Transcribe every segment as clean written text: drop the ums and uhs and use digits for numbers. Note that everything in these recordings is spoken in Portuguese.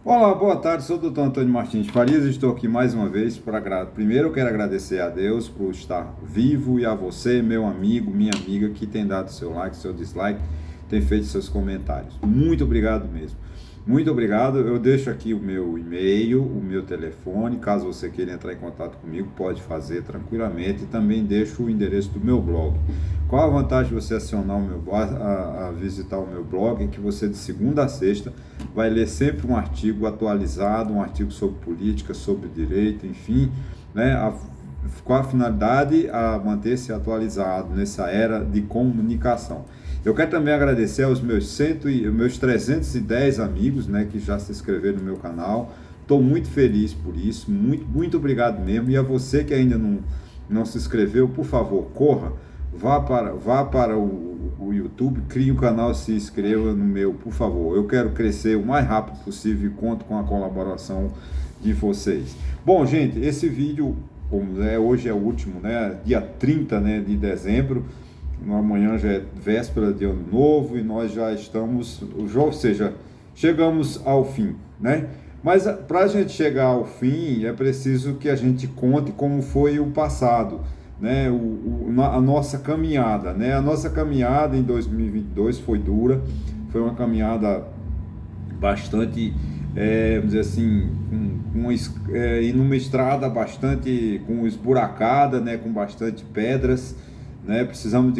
Olá, boa tarde, sou o Dr. Antônio Martins Farias e estou aqui mais uma vez para primeiro eu quero agradecer a Deus por estar vivo e a você, meu amigo, minha amiga, que tem dado seu like, seu dislike, tem feito seus comentários. Muito obrigado mesmo. Muito obrigado. Eu deixo aqui o meu e-mail, o meu telefone, caso você queira entrar em contato comigo, pode fazer tranquilamente. E também deixo o endereço do meu blog. Qual a vantagem de você acionar o meu, a visitar o meu blog? É que você de segunda a sexta vai ler sempre um artigo atualizado, um artigo sobre política, sobre direito, enfim, né? Com a finalidade a manter-se atualizado nessa era de comunicação. Eu quero também agradecer aos meus 310 amigos, né, que já se inscreveram no meu canal. Estou muito feliz por isso, muito obrigado mesmo. E a você que ainda não se inscreveu, por favor, corra, vá para o YouTube, crie um canal, se inscreva no meu, por favor. Eu quero crescer o mais rápido possível e conto com a colaboração de vocês. Bom, gente, esse vídeo, como hoje é o último, né, dia 30, né, de dezembro. Amanhã já é véspera de ano novo e nós já estamos, ou seja, chegamos ao fim, né? Mas para a gente chegar ao fim é preciso que a gente conte como foi o passado, né? A nossa caminhada, né? A nossa caminhada em 2022 foi dura, foi uma caminhada bastante, vamos dizer assim, e numa estrada bastante com esburacada, né? Com bastante pedras, né? Precisamos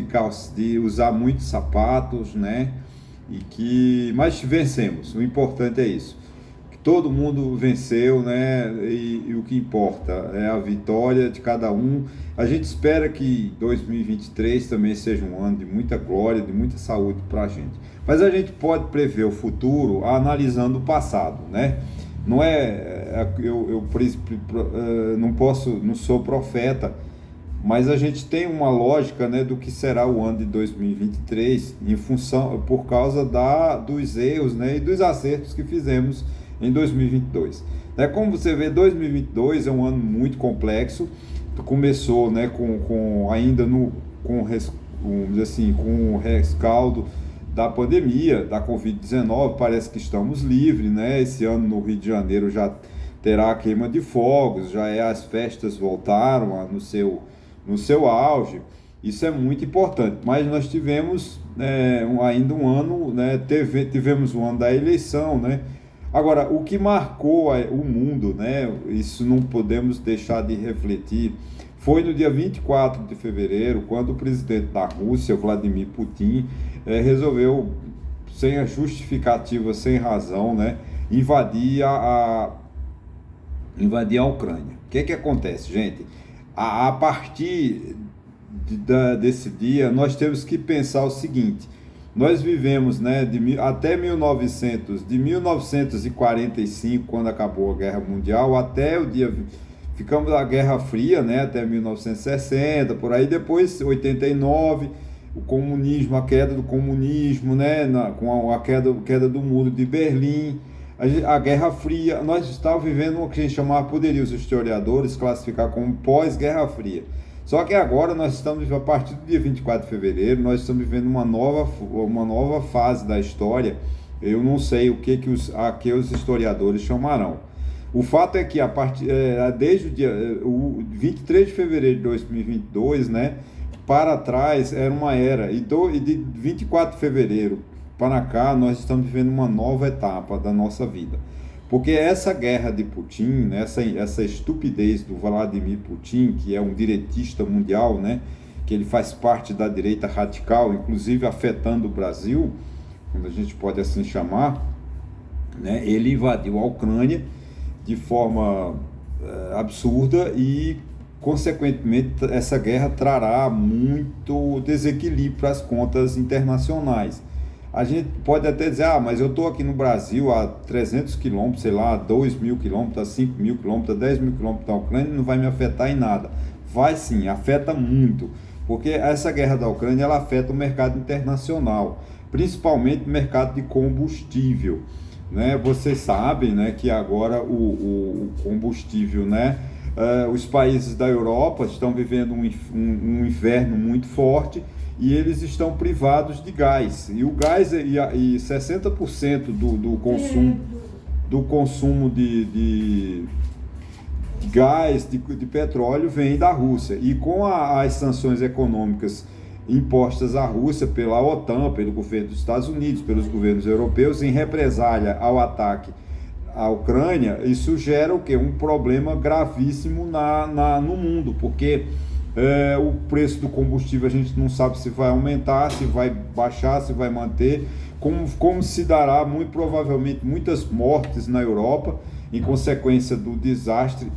de usar muitos sapatos, né? Mas vencemos. O importante é isso. Que todo mundo venceu, né? E o que importa é a vitória de cada um. A gente espera que 2023 também seja um ano de muita glória, de muita saúde para a gente. Mas a gente pode prever o futuro analisando o passado, né? Não não sou profeta, mas a gente tem uma lógica, né, do que será o ano de 2023 em função, por causa dos erros, né, e dos acertos que fizemos em 2022. Como você vê, 2022 é um ano muito complexo. Começou, né, vamos dizer assim, com o rescaldo da pandemia, da Covid-19. Parece que estamos livres, né? Esse ano no Rio de Janeiro já terá a queima de fogos, as festas voltaram no seu auge. Isso é muito importante, mas nós tivemos ainda um ano, né? Tivemos um ano da eleição, né? Agora, o que marcou o mundo, né? Isso não podemos deixar de refletir. Foi no dia 24 de fevereiro, quando o presidente da Rússia, Vladimir Putin, resolveu, sem a justificativa, sem razão, né? Invadir a Ucrânia. O que acontece, gente? A partir desse dia, nós temos que pensar o seguinte: nós vivemos, né, até 1945, quando acabou a Guerra Mundial, ficamos na Guerra Fria, né, até 1960, por aí. Depois 89, o comunismo, a queda do comunismo, né, com a queda do muro de Berlim, a Guerra Fria. Nós estávamos vivendo o que a gente chamava, poderiam os historiadores classificar como pós-Guerra Fria. Só que agora nós estamos, a partir do dia 24 de fevereiro, nós estamos vivendo uma nova fase da história. Eu não sei o que os historiadores chamarão. O fato é que desde o 23 de fevereiro de 2022, né, para trás era uma era, e de 24 de fevereiro para cá nós estamos vivendo uma nova etapa da nossa vida. Porque essa guerra de Putin, né, essa estupidez do Vladimir Putin, que é um direitista mundial, né, que ele faz parte da direita radical, inclusive afetando o Brasil, quando a gente pode assim chamar, né, ele invadiu a Ucrânia de forma absurda e, consequentemente, essa guerra trará muito desequilíbrio para as contas internacionais. A gente pode até dizer, mas eu estou aqui no Brasil a 300 quilômetros, sei lá, 2.000 quilômetros, a 5.000 quilômetros, a 10.000 quilômetros da Ucrânia, não vai me afetar em nada. Vai sim, afeta muito, porque essa guerra da Ucrânia ela afeta o mercado internacional, principalmente o mercado de combustível, né? Vocês sabem, né, que agora o combustível, né, os países da Europa estão vivendo um inverno muito forte, e eles estão privados de gás. E o gás e 60% do consumo. do consumo de gás, de petróleo, vem da Rússia. E com as sanções econômicas impostas à Rússia pela OTAN, pelo governo dos Estados Unidos, pelos governos europeus, em represália ao ataque à Ucrânia, isso gera o quê? Um problema gravíssimo no mundo, porque o preço do combustível a gente não sabe se vai aumentar, se vai baixar, se vai manter, como se dará, muito provavelmente, muitas mortes na Europa, em consequência do desastre,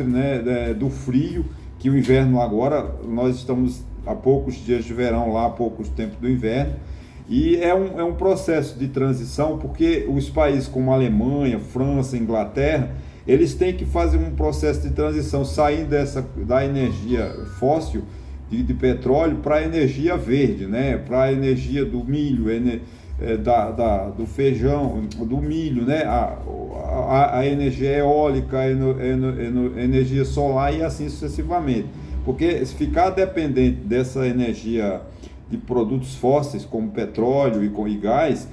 né, do frio, que o inverno agora, nós estamos há poucos dias de verão lá, há poucos tempos do inverno, e é um processo de transição, porque os países como Alemanha, França, Inglaterra, eles têm que fazer um processo de transição, saindo da energia fóssil, de petróleo, para a energia verde, né? Para a energia do milho, do feijão, do milho, né? A energia eólica, a energia solar e assim sucessivamente. Porque se ficar dependente dessa energia de produtos fósseis, como petróleo e gás,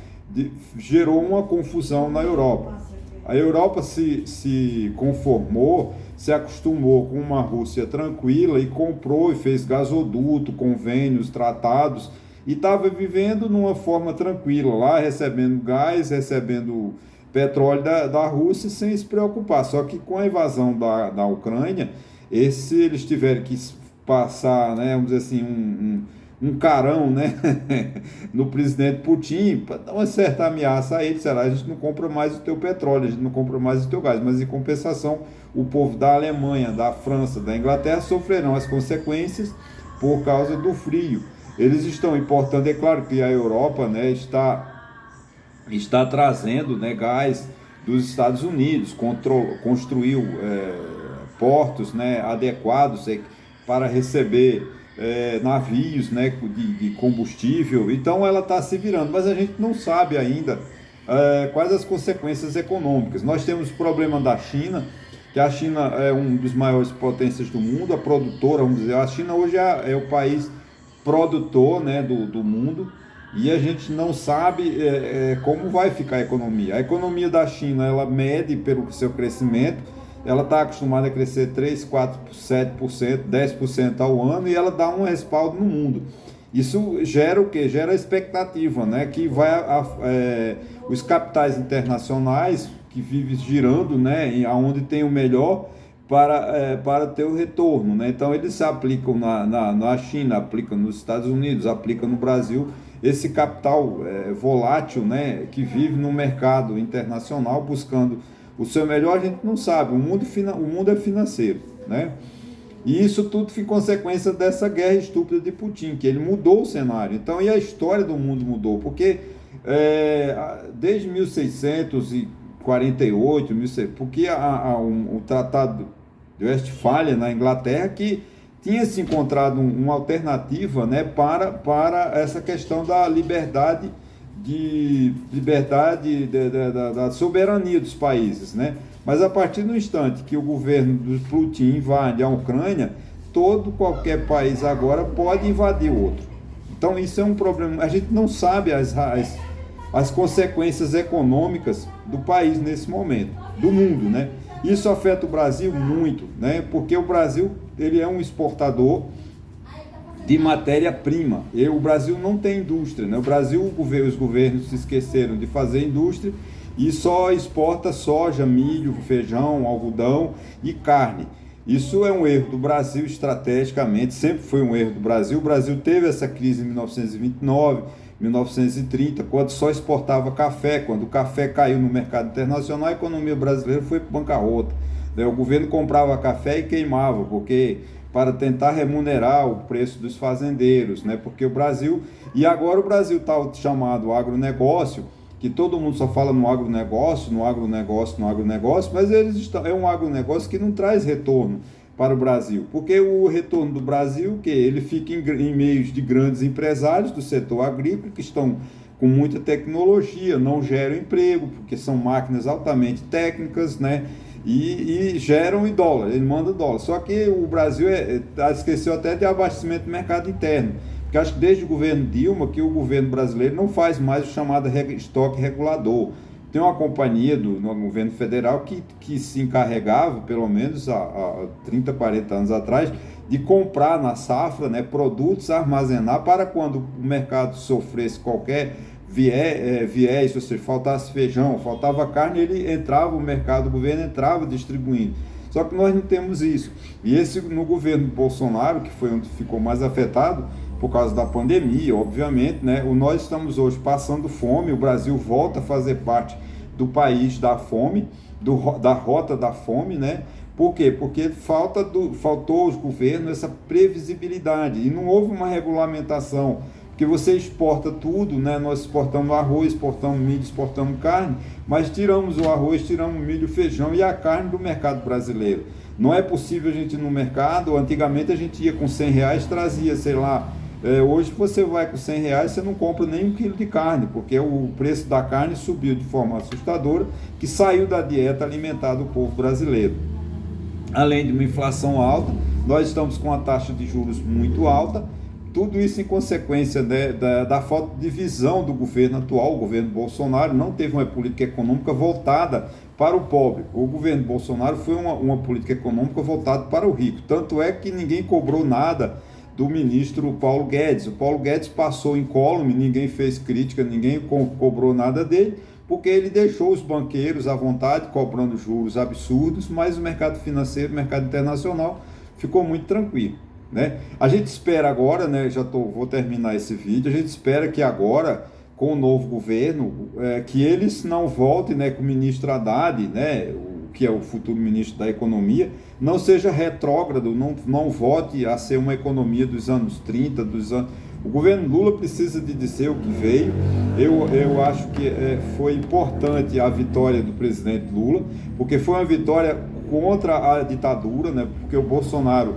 gerou uma confusão na Europa. A Europa se conformou, se acostumou com uma Rússia tranquila e comprou e fez gasoduto, convênios, tratados, e estava vivendo numa forma tranquila lá, recebendo gás, recebendo petróleo da Rússia sem se preocupar. Só que com a invasão da Ucrânia, eles tiveram que passar, né, vamos dizer assim, um carão, né, no presidente Putin, para dar uma certa ameaça a ele. Será? A gente não compra mais o teu petróleo, a gente não compra mais o teu gás, mas em compensação o povo da Alemanha, da França, da Inglaterra sofrerão as consequências por causa do frio. Eles estão importando, é claro que a Europa, né, está trazendo, né, gás dos Estados Unidos, construiu portos, né, adequados para receber navios, né, de combustível. Então ela está se virando, mas a gente não sabe ainda quais as consequências econômicas. Nós temos o problema da China, que a China é um dos maiores potências do mundo, a produtora, vamos dizer, a China hoje é o país produtor, né, do mundo, e a gente não sabe como vai ficar a economia. A economia da China, ela mede pelo seu crescimento, ela está acostumada a crescer 3, 4, 7%, 10% ao ano, e ela dá um respaldo no mundo. Isso gera o quê? Gera a expectativa, né, que os capitais internacionais que vivem girando, né, aonde tem o melhor, para ter o retorno, né? Então eles aplicam na China, aplicam nos Estados Unidos, aplicam no Brasil, esse capital volátil, né, que vive no mercado internacional buscando o seu melhor. A gente não sabe, o mundo é financeiro, né? E isso tudo foi consequência dessa guerra estúpida de Putin, que ele mudou o cenário. Então, e a história do mundo mudou, porque desde 1648, porque o Tratado de Westfália, na Inglaterra, que tinha se encontrado uma alternativa, né, para essa questão da liberdade, da soberania dos países, né? Mas a partir do instante que o governo do Putin invade a Ucrânia, qualquer país agora pode invadir o outro. Então isso é um problema. A gente não sabe as consequências econômicas do país nesse momento, do mundo, né? Isso afeta o Brasil muito, né? Porque o Brasil, ele é um exportador de matéria-prima. E o Brasil não tem indústria, né? O Brasil, os governos se esqueceram de fazer indústria e só exporta soja, milho, feijão, algodão e carne. Isso é um erro do Brasil estrategicamente, sempre foi um erro do Brasil. O Brasil teve essa crise em 1929, 1930, quando só exportava café. Quando o café caiu no mercado internacional, a economia brasileira foi para bancarrota. O governo comprava café e queimava, para tentar remunerar o preço dos fazendeiros, né? Porque o Brasil, e agora o Brasil está chamado agronegócio, que todo mundo só fala no agronegócio, mas é um agronegócio que não traz retorno para o Brasil, porque o retorno do Brasil, ele fica em meios de grandes empresários do setor agrícola, que estão com muita tecnologia, não geram emprego, porque são máquinas altamente técnicas, né? E geram em dólar, ele manda dólar. Só que o Brasil esqueceu até de abastecimento do mercado interno. porque acho que desde o governo Dilma que o governo brasileiro não faz mais o chamado estoque regulador. Tem uma companhia no governo federal que se encarregava, pelo menos há 30, 40 anos atrás, de comprar na safra, né, produtos, armazenar para quando o mercado sofresse qualquer viés, ou seja, faltasse feijão, faltava carne, ele entrava, o mercado, o governo entrava distribuindo. Só que nós não temos isso. E esse no governo Bolsonaro, que foi onde ficou mais afetado, por causa da pandemia, obviamente, né? Nós estamos hoje passando fome, o Brasil volta a fazer parte do país da fome, da rota da fome, né? Por quê? Porque faltou aos governos essa previsibilidade e não houve uma regulamentação, porque você exporta tudo, né? Nós exportamos arroz, exportamos milho, exportamos carne, mas tiramos o arroz, tiramos o milho, o feijão e a carne do mercado brasileiro. Não é possível a gente ir no mercado, antigamente a gente ia com R$100, trazia, sei lá, hoje você vai com R$100, você não compra nem 1 quilo de carne, porque o preço da carne subiu de forma assustadora, que saiu da dieta alimentar do povo brasileiro. Além de uma inflação alta, nós estamos com uma taxa de juros muito alta, tudo isso em consequência da falta de visão do governo atual. O governo Bolsonaro não teve uma política econômica voltada para o pobre. O governo Bolsonaro foi uma política econômica voltada para o rico, tanto é que ninguém cobrou nada do ministro Paulo Guedes. O Paulo Guedes passou incólume, ninguém fez crítica, ninguém cobrou nada dele, porque ele deixou os banqueiros à vontade, cobrando juros absurdos, mas o mercado financeiro, o mercado internacional, ficou muito tranquilo, né? A gente espera agora, né, vou terminar esse vídeo, a gente espera que agora, com o novo governo, que eles não voltem, né, com o ministro Haddad, né, que é o futuro ministro da Economia, não seja retrógrado, não volte a ser uma economia dos anos 30, O governo Lula precisa de dizer o que veio. Eu acho que foi importante a vitória do presidente Lula, porque foi uma vitória contra a ditadura, né, porque o Bolsonaro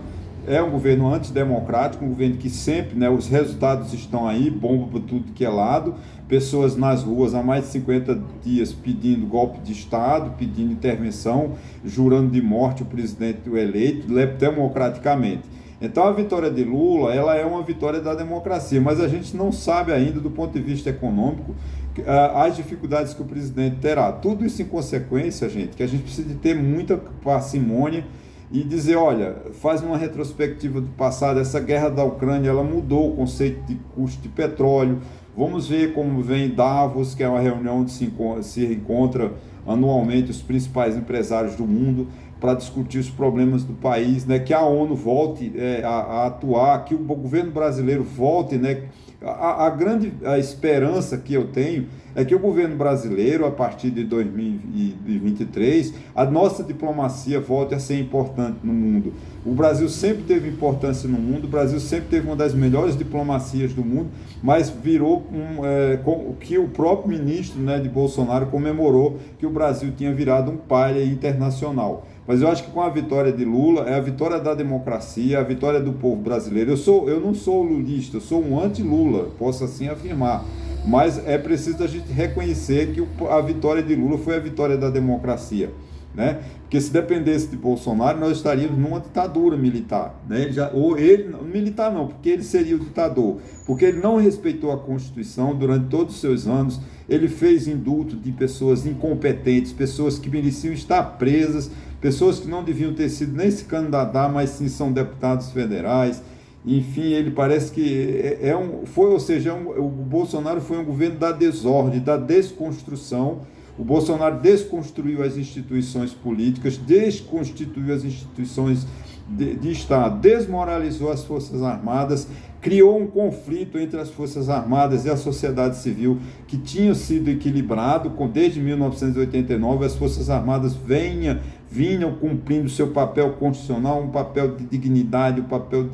é um governo antidemocrático, um governo que sempre, né, os resultados estão aí, bomba para tudo que é lado, pessoas nas ruas há mais de 50 dias pedindo golpe de Estado, pedindo intervenção, jurando de morte o presidente eleito democraticamente. Então a vitória de Lula, ela é uma vitória da democracia, mas a gente não sabe ainda do ponto de vista econômico as dificuldades que o presidente terá. Tudo isso em consequência, gente, que a gente precisa de ter muita parcimônia e dizer, olha, faz uma retrospectiva do passado, essa guerra da Ucrânia, ela mudou o conceito de custo de petróleo. Vamos ver como vem Davos, que é uma reunião onde se encontra anualmente os principais empresários do mundo para discutir os problemas do país, né? Que a ONU volte a atuar, que o governo brasileiro volte, né? A esperança que eu tenho é que o governo brasileiro, a partir de 2023, a nossa diplomacia volte a ser importante no mundo. O Brasil sempre teve importância no mundo, o Brasil sempre teve uma das melhores diplomacias do mundo, mas virou que o próprio ministro, né, de Bolsonaro comemorou que o Brasil tinha virado um pária internacional. Mas eu acho que com a vitória de Lula, é a vitória da democracia, a vitória do povo brasileiro. Eu não sou lulista, eu sou um anti-Lula, posso assim afirmar. Mas é preciso a gente reconhecer que a vitória de Lula foi a vitória da democracia, né? Porque se dependesse de Bolsonaro, nós estaríamos numa ditadura militar, né? Militar não, porque ele seria o ditador, porque ele não respeitou a Constituição durante todos os seus anos, ele fez indulto de pessoas incompetentes, pessoas que mereciam estar presas, pessoas que não deviam ter sido nem se candidatar, mas sim são deputados federais. Enfim, ele parece que o Bolsonaro foi um governo da desordem, da desconstrução. O Bolsonaro desconstruiu as instituições políticas, desconstituiu as instituições de Estado, desmoralizou as Forças Armadas, criou um conflito entre as Forças Armadas e a sociedade civil que tinha sido equilibrado. Desde 1989, as Forças Armadas vinham cumprindo seu papel constitucional, um papel de dignidade, um papel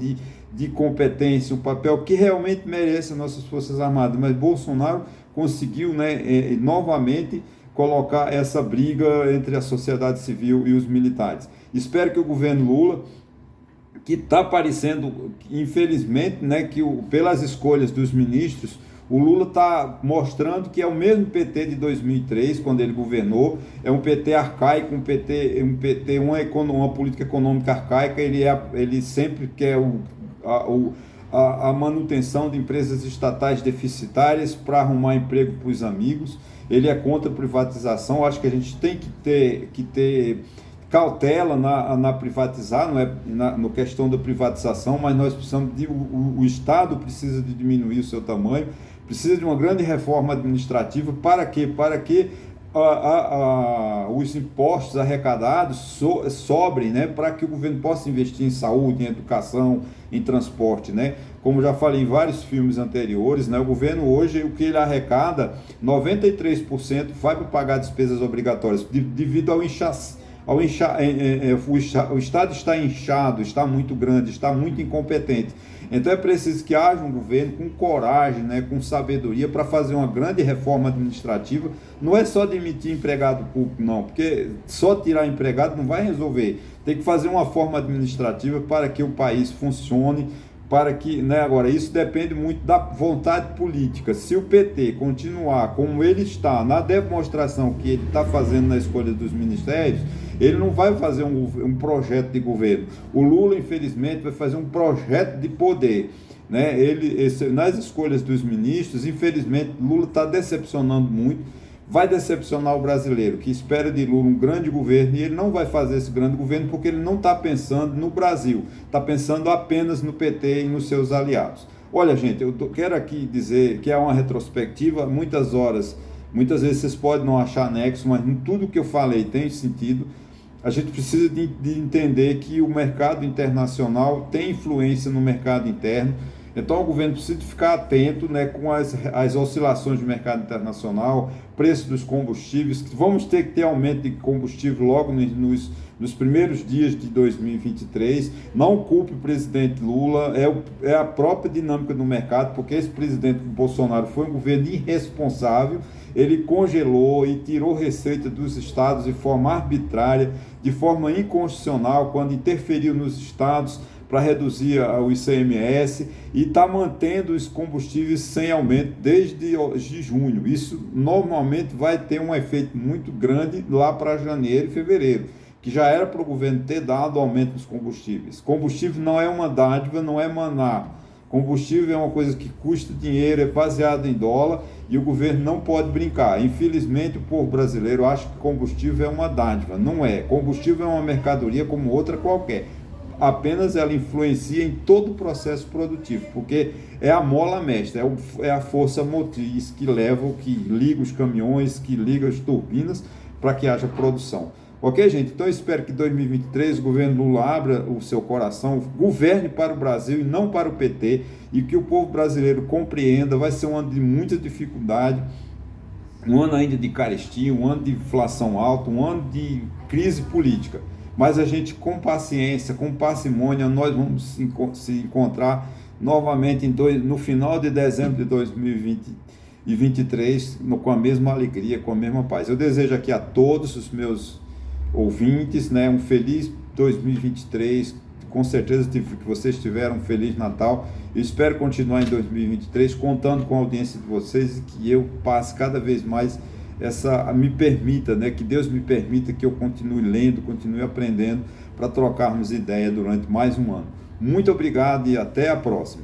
de competência, um papel que realmente merece as nossas Forças Armadas. Mas Bolsonaro conseguiu, né, novamente colocar essa briga entre a sociedade civil e os militares. Espero que o governo Lula, que está parecendo, infelizmente, né, que pelas escolhas dos ministros, o Lula está mostrando que é o mesmo PT de 2003, quando ele governou, é um PT arcaico, uma política econômica arcaica. Ele sempre quer a manutenção de empresas estatais deficitárias para arrumar emprego para os amigos. Ele é contra a privatização. Acho que a gente tem que ter cautela na privatizar, não é na questão da privatização, mas nós precisamos o Estado precisa de diminuir o seu tamanho, precisa de uma grande reforma administrativa. Para quê? Para que os impostos arrecadados sobrem, né, para que o governo possa investir em saúde, em educação, em transporte, né? Como já falei em vários filmes anteriores, né, o governo hoje, o que ele arrecada, 93% vai para pagar despesas obrigatórias, devido ao inchaço. O Estado está inchado, está muito grande, está muito incompetente. Então é preciso que haja um governo com coragem, né, com sabedoria, para fazer uma grande reforma administrativa. Não é só demitir empregado público, não, porque só tirar empregado não vai resolver. Tem que fazer uma reforma administrativa para que o país funcione, para que, né, agora, isso depende muito da vontade política. Se o PT continuar como ele está, na demonstração que ele está fazendo na escolha dos ministérios, ele não vai fazer um projeto de governo. O Lula, infelizmente, vai fazer um projeto de poder, né? Nas escolhas dos ministros, infelizmente, Lula está decepcionando muito, vai decepcionar o brasileiro, que espera de Lula um grande governo, e ele não vai fazer esse grande governo porque ele não está pensando no Brasil, está pensando apenas no PT e nos seus aliados. Olha, gente, eu quero aqui dizer que é uma retrospectiva, muitas vezes vocês podem não achar nexo, mas tudo que eu falei tem sentido. A gente precisa de entender que o mercado internacional tem influência no mercado interno. Então o governo precisa ficar atento, né, com as oscilações do mercado internacional, preço dos combustíveis. Vamos ter que ter aumento de combustível logo nos primeiros dias de 2023. Não culpe o presidente Lula, é a própria dinâmica do mercado, porque esse presidente Bolsonaro foi um governo irresponsável. Ele congelou e tirou receita dos estados de forma arbitrária, de forma inconstitucional, quando interferiu nos estados para reduzir o ICMS, e está mantendo os combustíveis sem aumento desde junho. Isso normalmente vai ter um efeito muito grande lá para janeiro e fevereiro, que já era para o governo ter dado aumento nos combustíveis. Combustível não é uma dádiva, não é maná. Combustível é uma coisa que custa dinheiro, é baseado em dólar, e o governo não pode brincar. Infelizmente, o povo brasileiro acha que combustível é uma dádiva. Não é. Combustível é uma mercadoria como outra qualquer. Apenas ela influencia em todo o processo produtivo, porque é a mola mestra, é a força motriz que liga os caminhões, que liga as turbinas para que haja produção. Ok, gente? Então eu espero que em 2023 o governo Lula abra o seu coração, governe para o Brasil e não para o PT, e que o povo brasileiro compreenda. Vai ser um ano de muita dificuldade, um ano ainda de carestia, um ano de inflação alta, um ano de crise política. Mas a gente, com paciência, com parcimônia, nós vamos se encontrar novamente no final de dezembro de 2023, com a mesma alegria, com a mesma paz. Eu desejo aqui a todos os meus ouvintes, né, um feliz 2023, com certeza que vocês tiveram um feliz Natal. Eu espero continuar em 2023 contando com a audiência de vocês, e que eu passe cada vez mais me permita, né, que Deus me permita que eu continue lendo, continue aprendendo, para trocarmos ideia durante mais um ano. Muito obrigado e até a próxima.